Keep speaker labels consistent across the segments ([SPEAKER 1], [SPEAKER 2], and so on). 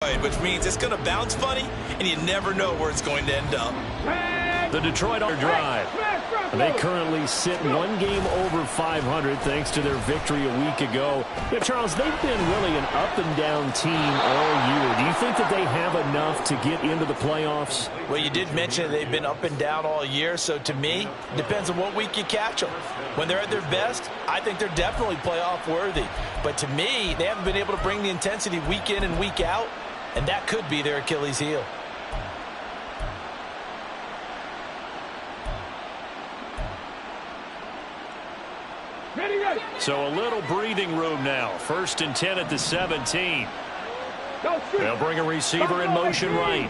[SPEAKER 1] Detroit, which means it's going to bounce funny, and you never know where it's going to end up.
[SPEAKER 2] The Detroit drive. They currently sit one game over 500 thanks to their victory a week ago. Yeah, Charles, they've been really an up-and-down team all year. Do you think that they have enough to get into the playoffs?
[SPEAKER 1] Well, you did mention they've been up and down all year, so to me, it depends on what week you catch them. When they're at their best, I think they're definitely playoff worthy. But to me, they haven't been able to bring the intensity week in and week out, and that could be their Achilles heel.
[SPEAKER 2] So a little breathing room now. 1st and 10 at the 17. They'll bring a receiver in motion right.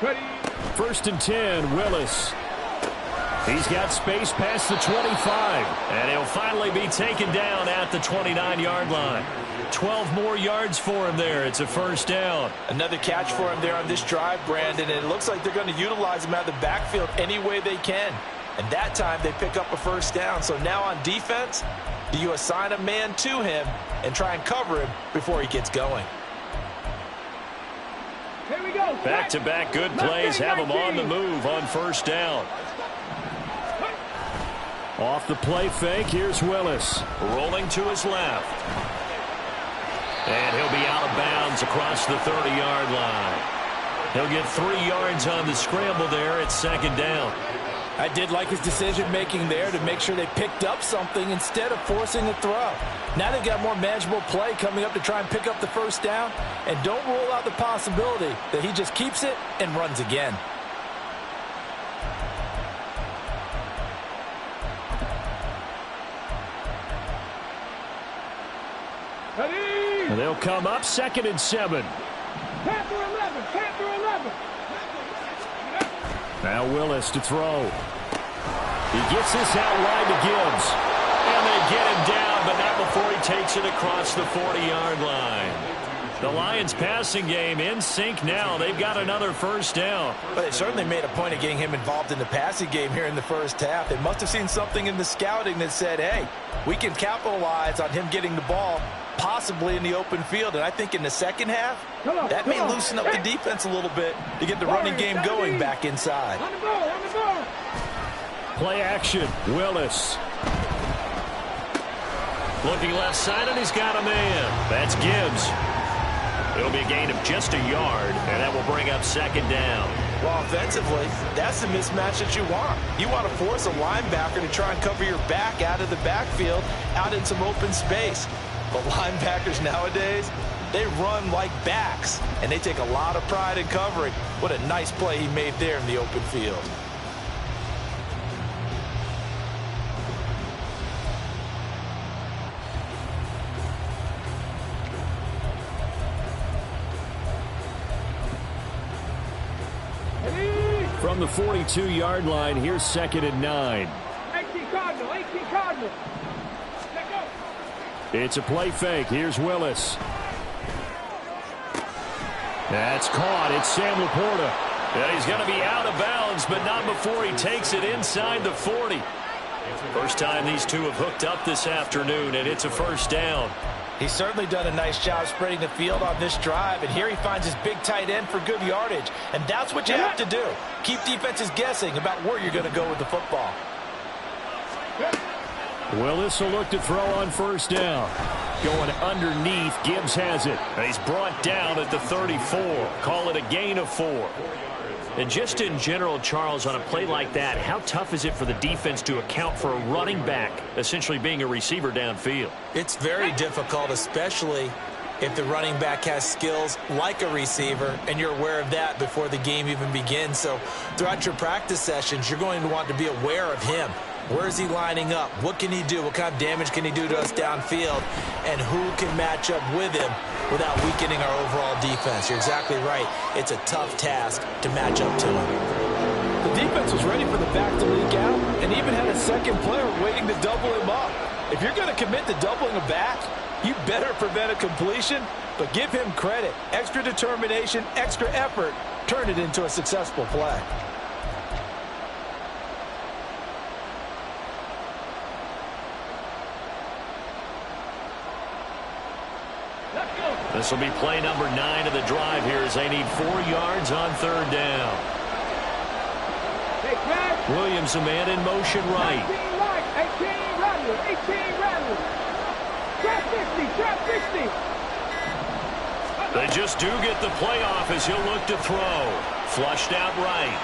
[SPEAKER 2] 1st and 10, Willis. He's got space past the 25. And he'll finally be taken down at the 29-yard line. 12 more yards for him there. It's a 1st down.
[SPEAKER 1] Another catch for him there on this drive, Brandon. And it looks like they're going to utilize him out of the backfield any way they can. And that time they pick up a 1st down. So now on defense, do you assign a man to him and try and cover him before he gets going?
[SPEAKER 3] Here we go.
[SPEAKER 2] Back-to-back good plays have him on the move on 1st down. Off the play fake, here's Willis. Rolling to his left. And he'll be out of bounds across the 30-yard line. He'll get 3 yards on the scramble there at 2nd down.
[SPEAKER 1] I did like his decision-making there to make sure they picked up something instead of forcing a throw. Now they've got more manageable play coming up to try and pick up the 1st down. And don't rule out the possibility that he just keeps it and runs again.
[SPEAKER 2] And they'll come up 2nd and 7.
[SPEAKER 3] Panther 11, Panther 11.
[SPEAKER 2] Now Willis to throw. He gets this out wide to Gibbs. And they get him down, but not before he takes it across the 40-yard line. The Lions passing game in sync now. They've got another 1st down.
[SPEAKER 1] But they certainly made a point of getting him involved in the passing game here in the 1st half. They must have seen something in the scouting that said, hey, we can capitalize on him getting the ball possibly in the open field. And I think in the 2nd half, that may loosen up the defense a little bit to get the running game going back inside.
[SPEAKER 3] On the ball.
[SPEAKER 2] Play action. Willis. Looking left side, and he's got a man. That's Gibbs. It'll be a gain of just a yard, and that will bring up 2nd down.
[SPEAKER 1] Well, offensively, that's the mismatch that you want. You want to force a linebacker to try and cover your back out of the backfield, out in some open space. But linebackers nowadays, they run like backs, and they take a lot of pride in covering. What a nice play he made there in the open field.
[SPEAKER 2] From the 42-yard line, here's 2nd and 9.
[SPEAKER 3] 18 Cardinal.
[SPEAKER 2] It's a play fake. Here's Willis. That's caught. It's Sam Laporta. And he's going to be out of bounds, but not before he takes it inside the 40. First time these two have hooked up this afternoon, and it's a 1st down.
[SPEAKER 1] He's certainly done a nice job spreading the field on this drive, and here he finds his big tight end for good yardage. And that's what you have to do. Keep defenses guessing about where you're going to go with the football.
[SPEAKER 2] Willis will look to throw on 1st down. Going underneath, Gibbs has it. And he's brought down at the 34. Call it a gain of 4. And just in general, Charles, on a play like that, how tough is it for the defense to account for a running back essentially being a receiver downfield?
[SPEAKER 1] It's very difficult, especially if the running back has skills like a receiver, and you're aware of that before the game even begins. So throughout your practice sessions, you're going to want to be aware of him. Where is he lining up? What can he do? What kind of damage can he do to us downfield? And who can match up with him without weakening our overall defense? You're exactly right. It's a tough task to match up to him. The defense was ready for the back to leak out and even had a second player waiting to double him up. If you're going to commit to doubling a back, you better prevent a completion, but give him credit. Extra determination, extra effort, turn it into a successful play.
[SPEAKER 3] Let's go.
[SPEAKER 2] This will be play number 9 of the drive here as they need 4 yards on 3rd down.
[SPEAKER 3] Hey, Craig.
[SPEAKER 2] Williams, a man in motion right.
[SPEAKER 3] 18 right. 18 rattle. 18 rattle. Trap 50. Trap 50.
[SPEAKER 2] They just do get the playoff as he'll look to throw. Flushed out right.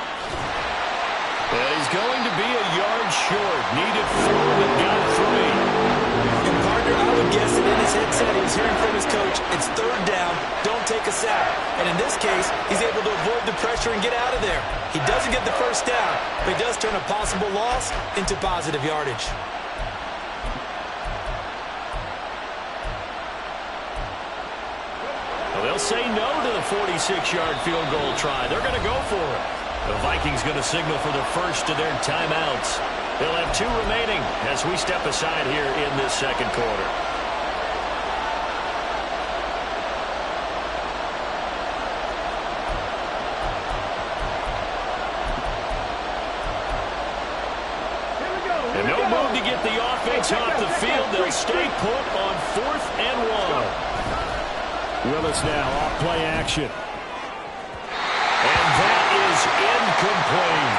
[SPEAKER 2] And he's going to be a yard short. Needed 4, but got 3.
[SPEAKER 1] And partner, I would guess that in his headset he was hearing from his coach, it's 3rd down, don't take a sack. And in this case, he's able to avoid the pressure and get out of there. He doesn't get the 1st down, but he does turn a possible loss into positive yardage.
[SPEAKER 2] Well, they'll say no to the 46-yard field goal try. They're going to go for it. The Vikings going to signal for the first of their timeouts. They'll have 2 remaining as we step aside here in this 2nd quarter. And no move to get the offense off the field. They'll stay put on 4th and 1. Willis now off play action. And that is incomplete.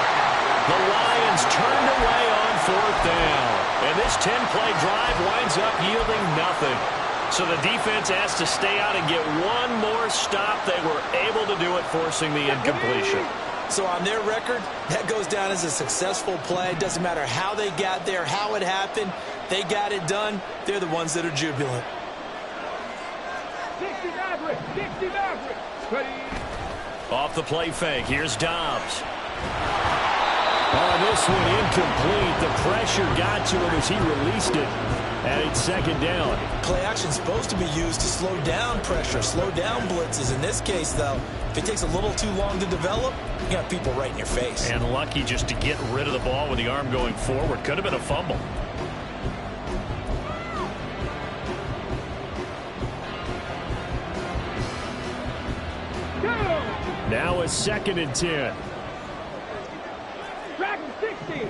[SPEAKER 2] The Lions turned away on 4th down. And this 10-play drive winds up yielding nothing. So the defense has to stay out and get one more stop. They were able to do it, forcing the incompletion.
[SPEAKER 1] So on their record, that goes down as a successful play. It doesn't matter how they got there, how it happened. They got it done. They're the ones that are jubilant.
[SPEAKER 3] 60 Maverick. 60 Maverick. Ready.
[SPEAKER 2] Off the play fake. Here's Dobbs. Oh, this one incomplete. The pressure got to him as he released it. And it's 2nd down.
[SPEAKER 1] Play action is supposed to be used to slow down pressure, slow down blitzes. In this case, though, if it takes a little too long to develop, you got people right in your face.
[SPEAKER 2] And lucky just to get rid of the ball with the arm going forward. Could have been a fumble. Now a 2nd and 10.
[SPEAKER 3] Dragon 60.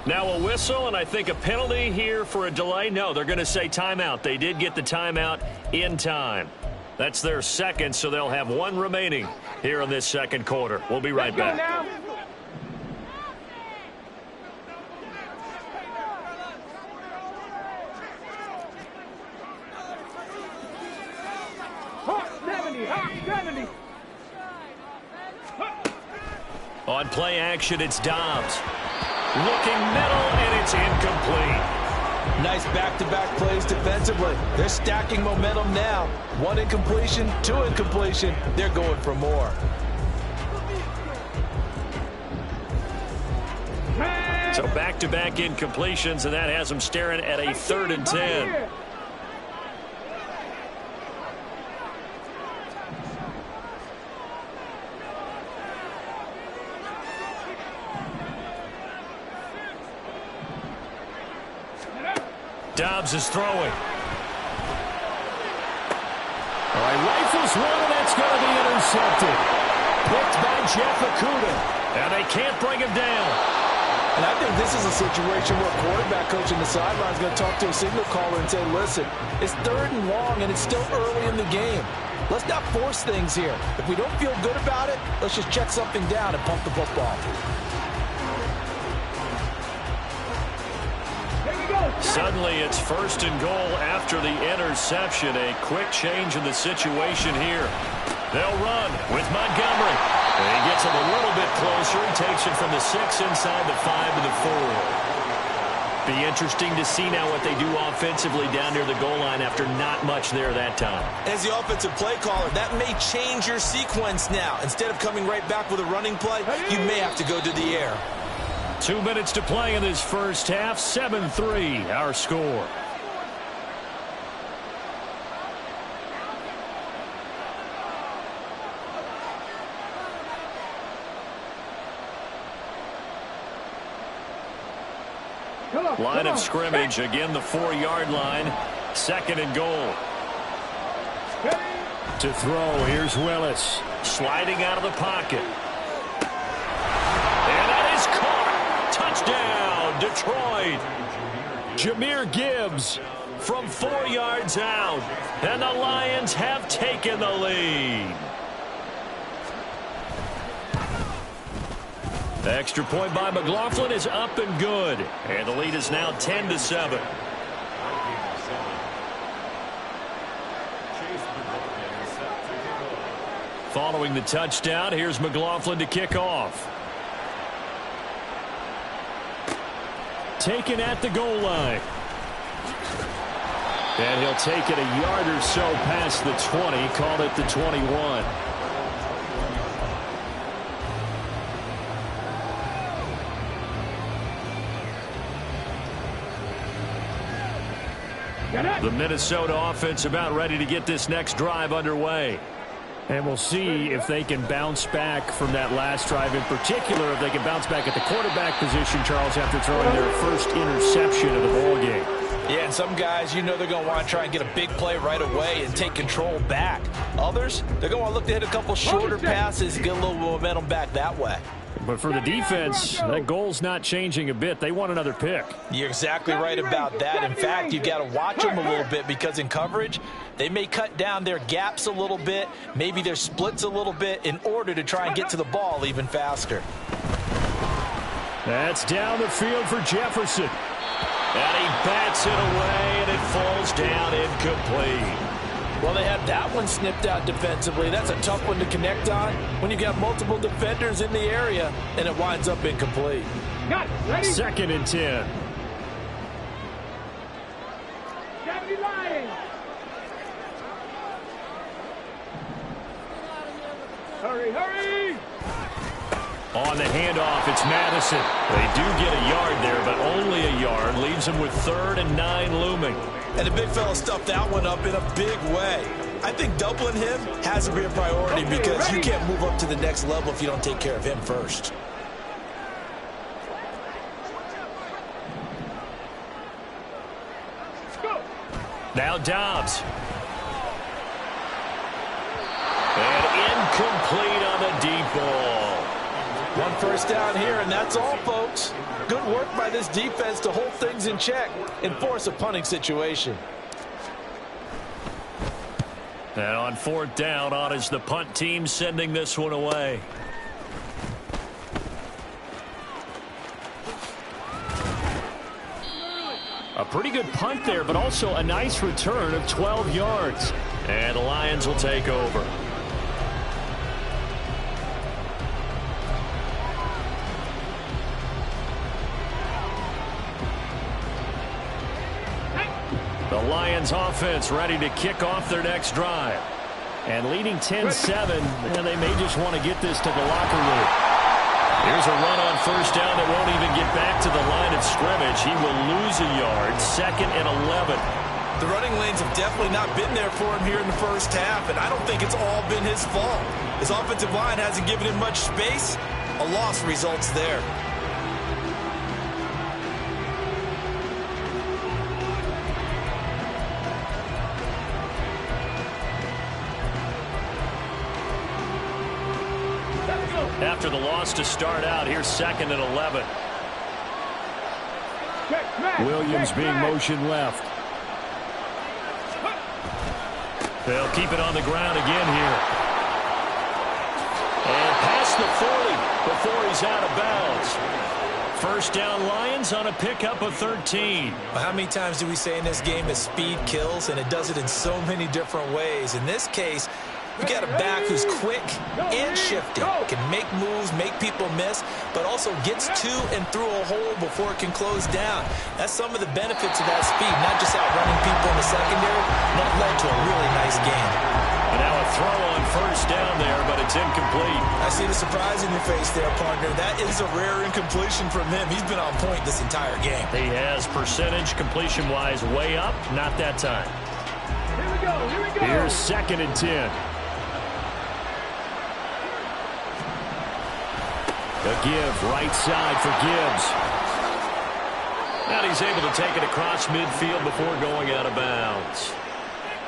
[SPEAKER 2] Now a whistle, and I think a penalty here for a delay. No, they're going to say timeout. They did get the timeout in time. That's their 2nd, so they'll have 1 remaining here in this 2nd quarter. We'll be right back.
[SPEAKER 3] Now. Hawk 70. Hawk 70.
[SPEAKER 2] On play action, it's Dobbs. Looking middle, and it's incomplete.
[SPEAKER 1] Nice back-to-back plays defensively. They're stacking momentum now. 1 incompletion, 2 incompletion. They're going for more.
[SPEAKER 2] So back-to-back incompletions, and that has them staring at a 3rd and 10. Dobbs is throwing. All right, rifles one, and that's going to be intercepted. Picked by Jeff Okudah. And they can't bring him down.
[SPEAKER 1] And I think this is a situation where a quarterback coach in the sideline is going to talk to a signal caller and say, listen, it's 3rd and long, and it's still early in the game. Let's not force things here. If we don't feel good about it, let's just check something down and pump the football.
[SPEAKER 2] Suddenly it's 1st and goal after the interception. A quick change in the situation here. They'll run with Montgomery. And he gets him a little bit closer. He takes it from the 6 inside the 5 to the 4. Be interesting to see now what they do offensively down near the goal line after not much there that time.
[SPEAKER 1] As the offensive play caller, that may change your sequence now. Instead of coming right back with a running play, you may have to go to the air.
[SPEAKER 2] 2 minutes to play in this first half. 7-3 our score. Line of scrimmage, again the 4-yard line. 2nd and goal. To throw, here's Willis. Sliding out of the pocket. And that is caught. Touchdown, Detroit. Jahmyr Gibbs from 4 yards out. And the Lions have taken the lead. The extra point by McLaughlin is up and good. And the lead is now 10-7. Following the touchdown, here's McLaughlin to kick off. Taken at the goal line. And he'll take it a yard or so past the 20, called it the 21. The Minnesota offense about ready to get this next drive underway. And we'll see if they can bounce back from that last drive, in particular if they can bounce back at the quarterback position, Charles, after throwing their first interception of the ballgame.
[SPEAKER 1] Yeah, and some guys, you know, they're going to want to try and get a big play right away and take control back. Others, they're going to look to hit a couple shorter passes and get a little momentum back that way.
[SPEAKER 2] But for the defense, that goal's not changing a bit. They want another pick.
[SPEAKER 1] You're exactly right about that. In fact, you've got to watch them a little bit because in coverage, they may cut down their gaps a little bit, maybe their splits a little bit in order to try and get to the ball even faster.
[SPEAKER 2] That's down the field for Jefferson. And he bats it away, and it falls down incomplete.
[SPEAKER 1] Well, they had that one snipped out defensively. That's a tough one to connect on when you've got multiple defenders in the area, and it winds up incomplete.
[SPEAKER 2] Second and 10.
[SPEAKER 3] Hurry, hurry!
[SPEAKER 2] On the handoff, it's Madison. They do get a yard there, but only a yard. Leaves them with 3rd and 9 looming.
[SPEAKER 1] And the big fella stuffed that one up in a big way. I think doubling him has to be a priority because you can't move up to the next level if you don't take care of him first.
[SPEAKER 2] Now Dobbs. And incomplete on the deep ball.
[SPEAKER 1] One first down here, and that's all, folks. Good work by this defense to hold things in check and force a punting situation.
[SPEAKER 2] And on 4th down, on is the punt team sending this one away. A pretty good punt there, but also a nice return of 12 yards. And the Lions will take over. The Lions offense ready to kick off their next drive. And leading 10-7, and they may just want to get this to the locker room. Here's a run on first down that won't even get back to the line of scrimmage. He will lose a yard, 2nd and 11.
[SPEAKER 1] The running lanes have definitely not been there for him here in the first half, and I don't think it's all been his fault. His offensive line hasn't given him much space. A loss results there.
[SPEAKER 2] After the loss to start out, here's 2nd and 11. Williams being motion left. They'll keep it on the ground again here. And past the 40 before he's out of bounds. First down Lions on a pickup of 13.
[SPEAKER 1] Well, how many times do we say in this game that speed kills, and it does it in so many different ways? In this case, you got a back who's quick and shifty, can make moves, make people miss, but also gets to and through a hole before it can close down. That's some of the benefits of that speed, not just outrunning people in the secondary, that led to a really nice game.
[SPEAKER 2] And now a throw on first down there, but it's incomplete.
[SPEAKER 1] I see the surprise in your face there, partner. That is a rare incompletion from him. He's been on point this entire game.
[SPEAKER 2] He has percentage completion-wise way up, not that time.
[SPEAKER 3] Here we go, here we go.
[SPEAKER 2] Here's 2nd and 10. A give, right side for Gibbs. And he's able to take it across midfield before going out of bounds.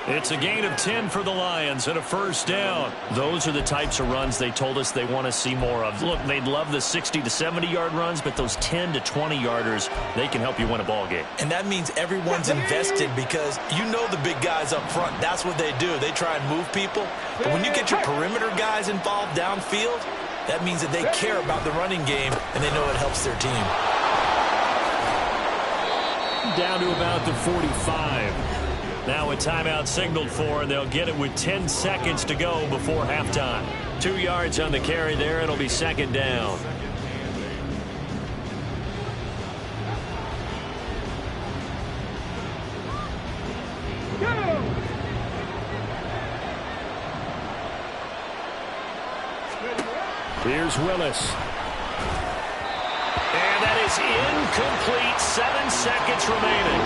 [SPEAKER 2] It's a gain of 10 for the Lions and a first down. Those are the types of runs they told us they want to see more of. Look, they'd love the 60 to 70-yard runs, but those 10 to 20-yarders, they can help you win a ball game.
[SPEAKER 1] And that means everyone's invested because you know the big guys up front. That's what they do. They try and move people. But when you get your perimeter guys involved downfield, that means that they care about the running game and they know it helps their team.
[SPEAKER 2] Down to about the 45. Now a timeout signaled for, and they'll get it with 10 seconds to go before halftime. 2 yards on the carry there. It'll be second down. Here's Willis. And that is incomplete. 7 seconds remaining.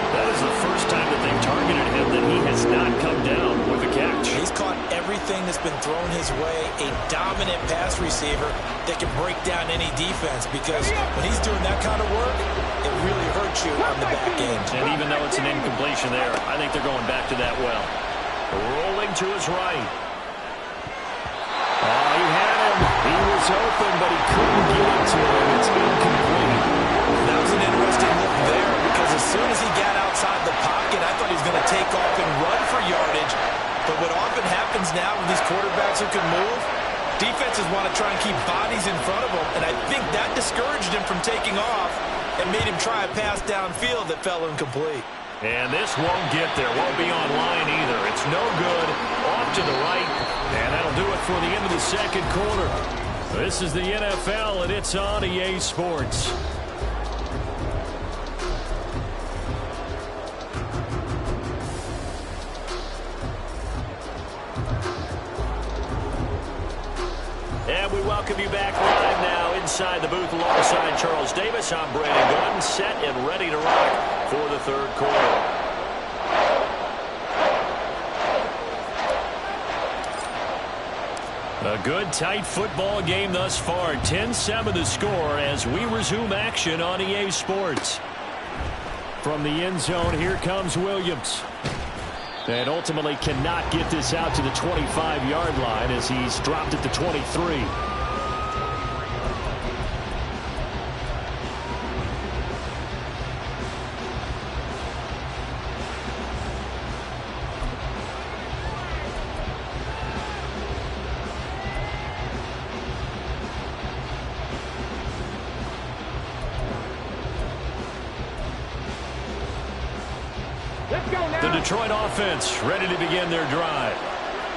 [SPEAKER 2] That is the first time that they've targeted him that he has not come down with a catch.
[SPEAKER 1] He's caught everything that's been thrown his way. A dominant pass receiver that can break down any defense because when he's doing that kind of work, it really hurts you on the back end.
[SPEAKER 2] And even though it's an incompletion there, I think they're going back to that well. Rolling to his right. Oh, he had him. He was open, but he couldn't get it to him. It's incomplete.
[SPEAKER 1] That was an interesting look there because as soon as he got outside the pocket, I thought he was going to take off and run for yardage. But what often happens now with these quarterbacks who can move, defenses want to try and keep bodies in front of them, and I think that discouraged him from taking off and made him try a pass downfield that fell incomplete.
[SPEAKER 2] And this won't get there. Won't be on line either. It's no good. Off to the right. And that'll do it for the end of the second quarter. This is the NFL, and it's on EA Sports. And we welcome you back live now inside the booth alongside Charles Davis. I'm Brandon Gaudin, set and ready to rock for the third quarter. A good, tight football game thus far. 10-7 the score as we resume action on EA Sports. From the end zone, here comes Williams. And ultimately cannot get this out to the 25-yard line as he's dropped at the 23. The Detroit offense ready to begin their drive.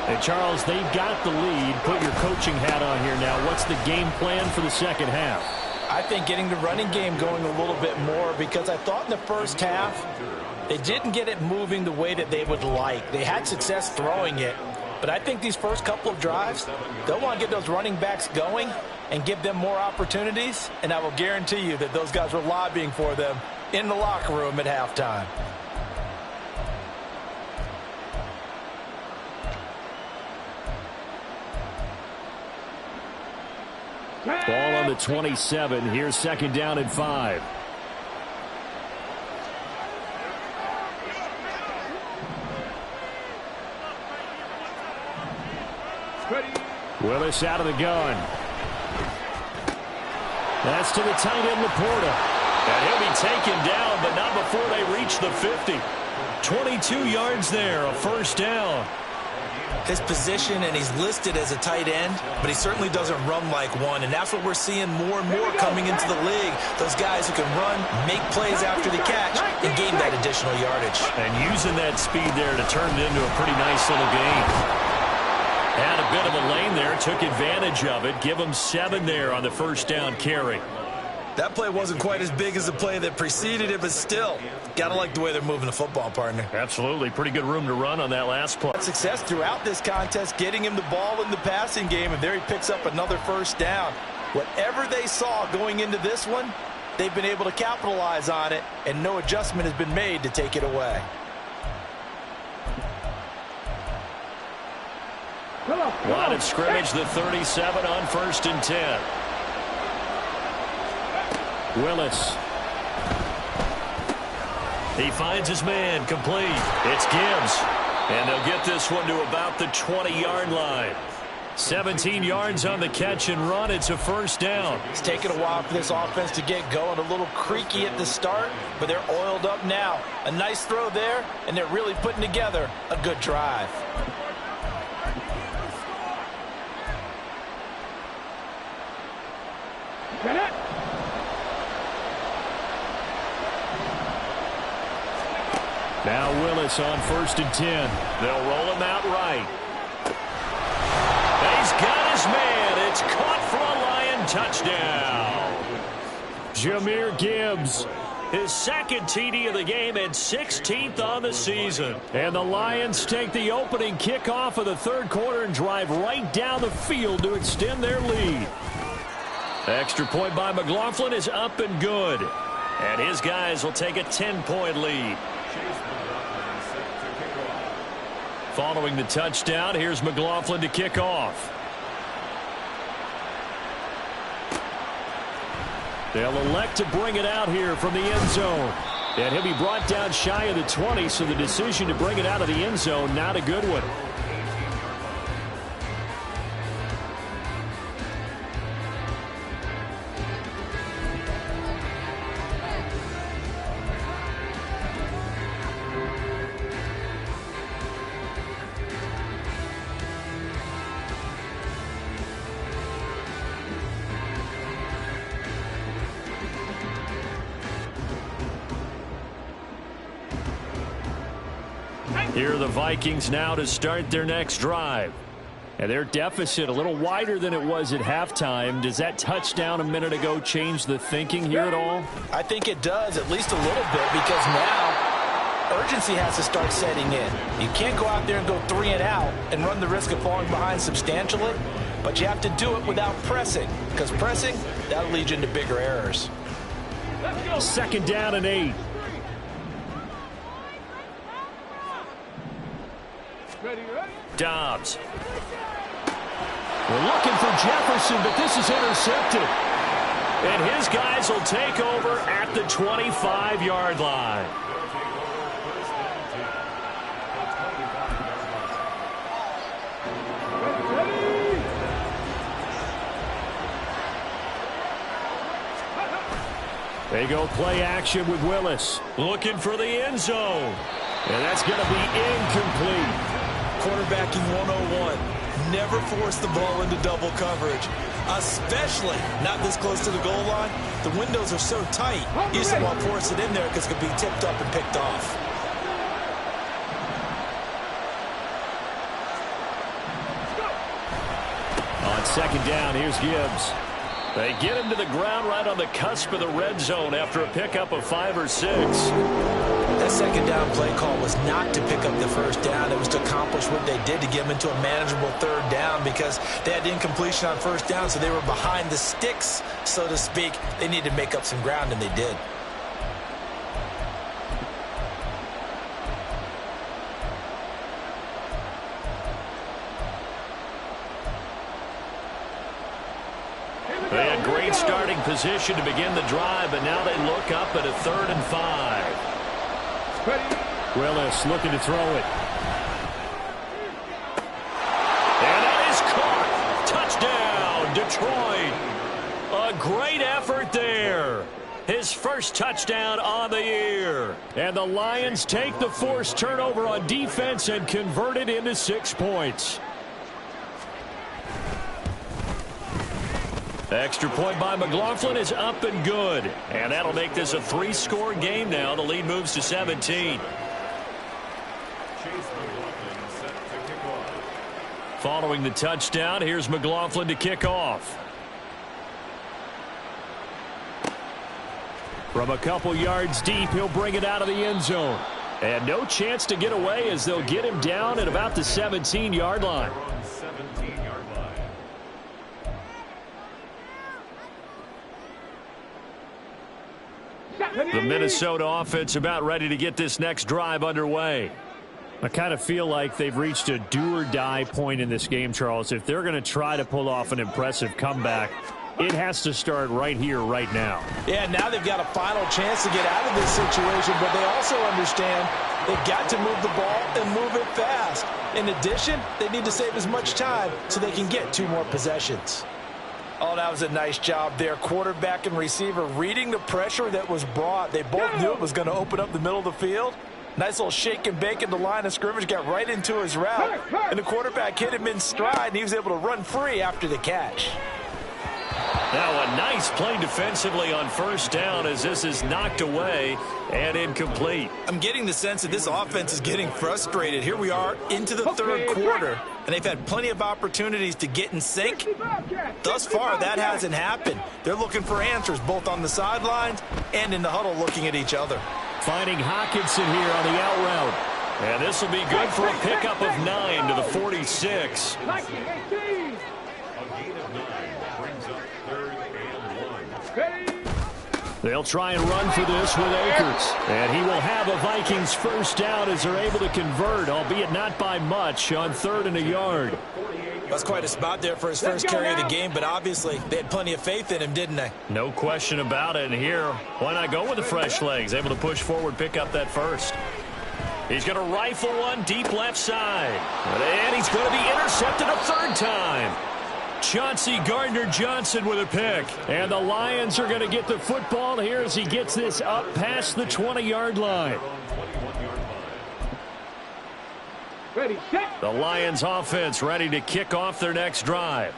[SPEAKER 2] Hey, Charles, they've got the lead. Put your coaching hat on here now. What's the game plan for the second half?
[SPEAKER 1] I think getting the running game going a little bit more because I thought in the first half they didn't get it moving the way that they would like. They had success throwing it, but I think these first couple of drives, they'll want to get those running backs going and give them more opportunities, and I will guarantee you that those guys were lobbying for them in the locker room at halftime.
[SPEAKER 2] Ball on the 27. Here's second down and 5. Willis out of the gun. That's to the tight end, Laporta. And he'll be taken down, but not before they reach the 50. 22 yards there, a first down.
[SPEAKER 1] His position, and he's listed as a tight end, but he certainly doesn't run like one, and that's what we're seeing more and more coming into the league. Those guys who can run, make plays after the catch, and gain that additional yardage.
[SPEAKER 2] And using that speed there to turn it into a pretty nice little gain. Had a bit of a lane there, took advantage of it. Give him 7 there on the first down carry.
[SPEAKER 1] That play wasn't quite as big as the play that preceded it, but still, gotta like the way they're moving the football, partner.
[SPEAKER 2] Absolutely. Pretty good room to run on that last play.
[SPEAKER 1] Success throughout this contest, getting him the ball in the passing game, and there he picks up another first down. Whatever they saw going into this one, they've been able to capitalize on it, and no adjustment has been made to take it away.
[SPEAKER 2] Line of scrimmage, the 37 on 1st and 10. Willis. He finds his man, complete. It's Gibbs. And they'll get this one to about the 20-yard line. 17 yards on the catch and run. It's a first down.
[SPEAKER 1] It's taken a while for this offense to get going. A little creaky at the start, but they're oiled up now. A nice throw there, and they're really putting together a good drive.
[SPEAKER 2] Now Willis on 1st and 10. They'll roll him out right. He's got his man. It's caught for a Lion touchdown. Jahmyr Gibbs, his second TD of the game and 16th on the season. And the Lions take the opening kickoff of the third quarter and drive right down the field to extend their lead. Extra point by McLaughlin is up and good. And his guys will take a 10-point lead. Following the touchdown, here's McLaughlin to kick off. They'll elect to bring it out here from the end zone. And he'll be brought down shy of the 20, so the decision to bring it out of the end zone, not a good one. Here are the Vikings now to start their next drive. And their deficit a little wider than it was at halftime. Does that touchdown a minute ago change the thinking here at all?
[SPEAKER 1] I think it does, at least a little bit, because now urgency has to start setting in. You can't go out there and go 3 and out and run the risk of falling behind substantially, but you have to do it without pressing, because pressing, that'll lead you into bigger errors.
[SPEAKER 2] 2nd down and 8. Dobbs. We're looking for Jefferson, but this is intercepted. And his guys will take over at the 25-yard line. They go play action with Willis. Looking for the end zone. And that's going to be incomplete.
[SPEAKER 1] Quarterbacking 101. Never force the ball into double coverage, especially not this close to the goal line. The windows are so tight, you just don't want to force it in there because it could be tipped up and picked off.
[SPEAKER 2] On 2nd down, here's Gibbs. They get him to the ground right on the cusp of the red zone after a pickup of 5 or 6.
[SPEAKER 1] That 2nd down play call was not to pick up the 1st down. It was to accomplish what they did to get them into a manageable 3rd down because they had incompletion on 1st down, so they were behind the sticks, so to speak. They needed to make up some ground, and they did.
[SPEAKER 2] They had great starting position to begin the drive, but now they look up at a 3rd and 5. Willis looking to throw it. And that is caught. Touchdown, Detroit. A great effort there. His first touchdown on the year. And the Lions take the forced turnover on defense and convert it into 6 points. Extra point by McLaughlin is up and good. And that'll make this a 3-score game now. The lead moves to 17. Following the touchdown, here's McLaughlin to kick off. From a couple yards deep, he'll bring it out of the end zone. And no chance to get away as they'll get him down at about the 17-yard line. The Minnesota offense about ready to get this next drive underway. I kind of feel like they've reached a do-or-die point in this game, Charles. If they're going to try to pull off an impressive comeback, it has to start right here, right now.
[SPEAKER 1] Yeah, now they've got a final chance to get out of this situation, but they also understand They've got to move the ball and move it fast. In addition, they need to save as much time so they can get 2 more possessions. Oh, that was a nice job there. Quarterback and receiver reading the pressure that was brought. They both knew it was going to open up the middle of the field. Nice little shake and bake at the line of scrimmage, got right into his route. And the quarterback hit him in stride, and he was able to run free after the catch.
[SPEAKER 2] Now a nice play defensively on first down as this is knocked away and incomplete.
[SPEAKER 1] I'm getting the sense that this offense is getting frustrated. Here we are into the third quarter, and they've had plenty of opportunities to get in sync. Thus far, that hasn't happened. They're looking for answers both on the sidelines and in the huddle looking at each other.
[SPEAKER 2] Finding Hockenson here on the out route. And this will be good for a pickup of 9 to the 46. They'll try and run for this with Akers. And he will have a Vikings first down as they're able to convert, albeit not by much, on 3rd and a yard.
[SPEAKER 1] That's quite a spot there for his first carry of the game, but obviously they had plenty of faith in him, didn't they?
[SPEAKER 2] No question about it. And here, why not go with the fresh legs? Able to push forward, pick up that first. He's going to rifle one deep left side. And he's going to be intercepted a 3rd time. Chauncey Gardner-Johnson with a pick. And the Lions are going to get the football here as he gets this up past the 20-yard line.
[SPEAKER 3] Ready, set.
[SPEAKER 2] The Lions offense ready to kick off their next drive.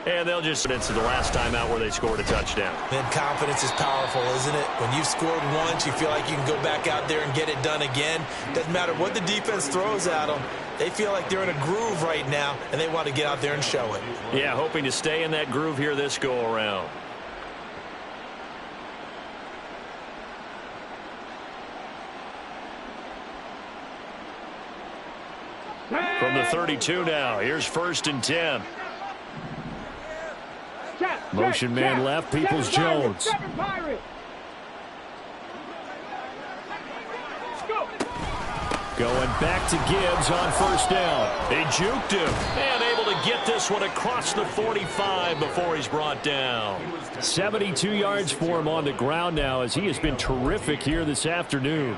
[SPEAKER 2] And they'll just get to the last time out where they scored a touchdown.
[SPEAKER 1] Man, confidence is powerful, isn't it? When you've scored once, you feel like you can go back out there and get it done again. Doesn't matter what the defense throws at them. They feel like they're in a groove right now, and they want to get out there and show it.
[SPEAKER 2] Yeah, hoping to stay in that groove here this go-around. From the 32 now, here's 1st and 10. Motion man left, Peoples-Jones. Going back to Gibbs on first down. They juked him and able to get this one across the 45 before he's brought down. 72 yards for him on the ground now as he has been terrific here this afternoon.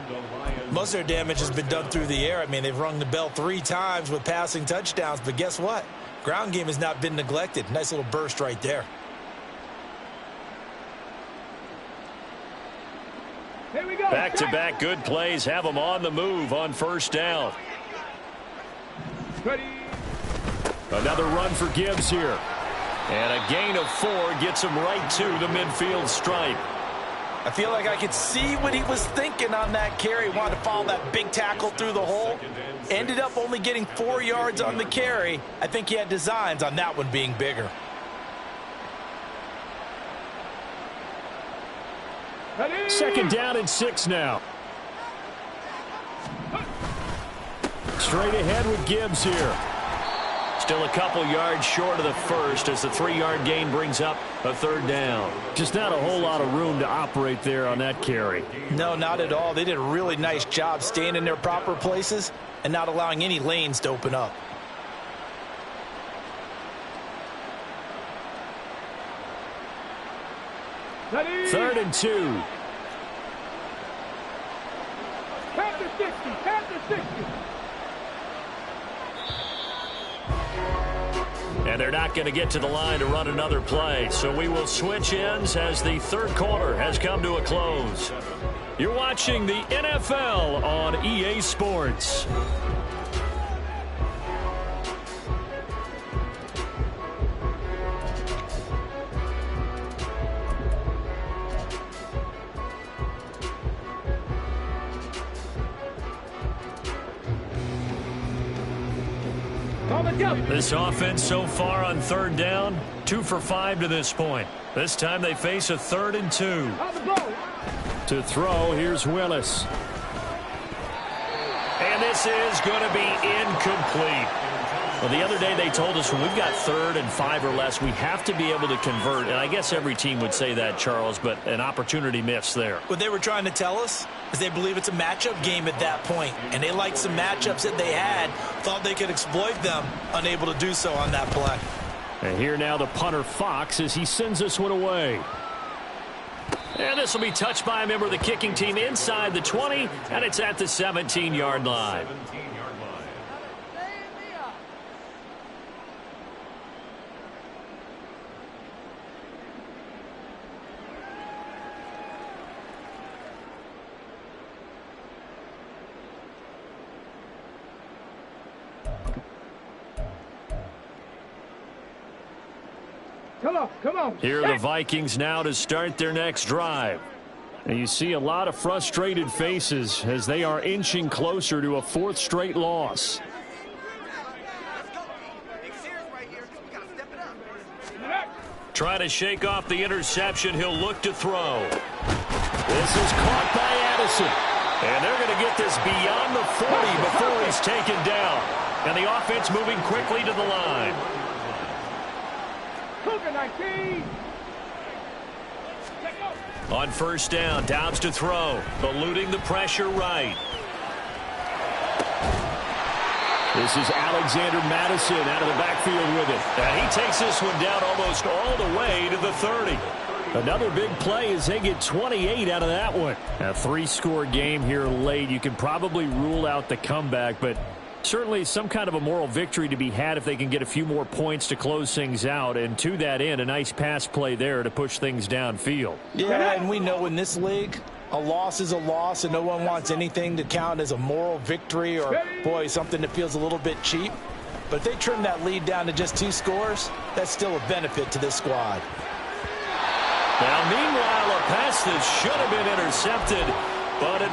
[SPEAKER 1] Most of their damage has been done through the air. I mean, they've rung the bell 3 times with passing touchdowns, but guess what? Ground game has not been neglected. Nice little burst right there.
[SPEAKER 2] Back-to-back good plays have them on the move on first down.
[SPEAKER 3] Ready.
[SPEAKER 2] Another run for Gibbs here. And a gain of 4 gets him right to the midfield stripe.
[SPEAKER 1] I feel like I could see what he was thinking on that carry. Wanted to follow that big tackle through the hole. Ended up only getting 4 yards on the carry. I think he had designs on that one being bigger.
[SPEAKER 2] Second down and 6 now. Straight ahead with Gibbs here. Still a couple yards short of the first as the 3-yard gain brings up a 3rd down. Just not a whole lot of room to operate there on that carry.
[SPEAKER 1] No, not at all. They did a really nice job staying in their proper places and not allowing any lanes to open up.
[SPEAKER 3] Ready.
[SPEAKER 2] 3rd and 2.
[SPEAKER 3] Panther 60. Panther 60.
[SPEAKER 2] And they're not going to get to the line to run another play. So we will switch ends as the 3rd quarter has come to a close. You're watching the NFL on EA Sports. This offense so far on 3rd down, 2 for 5 to this point. This time they face a 3rd and 2. To throw, here's Willis. And this is going to be incomplete. Well, the other day they told us when we've got 3rd and 5 or less, we have to be able to convert. And I guess every team would say that, Charles, but an opportunity missed there.
[SPEAKER 1] What they were trying to tell us is they believe it's a matchup game at that point, and they liked some matchups that they had, thought they could exploit them, unable to do so on that play.
[SPEAKER 2] And here now the punter Fox as he sends this one away. And this will be touched by a member of the kicking team inside the 20, and it's at the 17-yard line.
[SPEAKER 3] Come on.
[SPEAKER 2] Here are the Vikings now to start their next drive. And you see a lot of frustrated faces as they are inching closer to a fourth straight loss. Trying to shake off the interception. He'll look to throw. This is caught by Addison. And they're going to get this beyond the 40 before he's taken down. And the offense moving quickly to the line.
[SPEAKER 3] 19.
[SPEAKER 2] On first down, Downs to throw, eluding the pressure right. This is Alexander Madison out of the backfield with it. And he takes this one down almost all the way to the 30. Another big play as they get 28 out of that one. A 3-score game here late. You can probably rule out the comeback, but certainly some kind of a moral victory to be had if they can get a few more points to close things out. And to that end, a nice pass play there to push things downfield.
[SPEAKER 1] Yeah, and we know in this league, a loss is a loss, and no one wants anything to count as a moral victory or, boy, something that feels a little bit cheap. But if they trim that lead down to just 2 scores, that's still a benefit to this squad.
[SPEAKER 2] Now, meanwhile, a pass that should have been intercepted, but it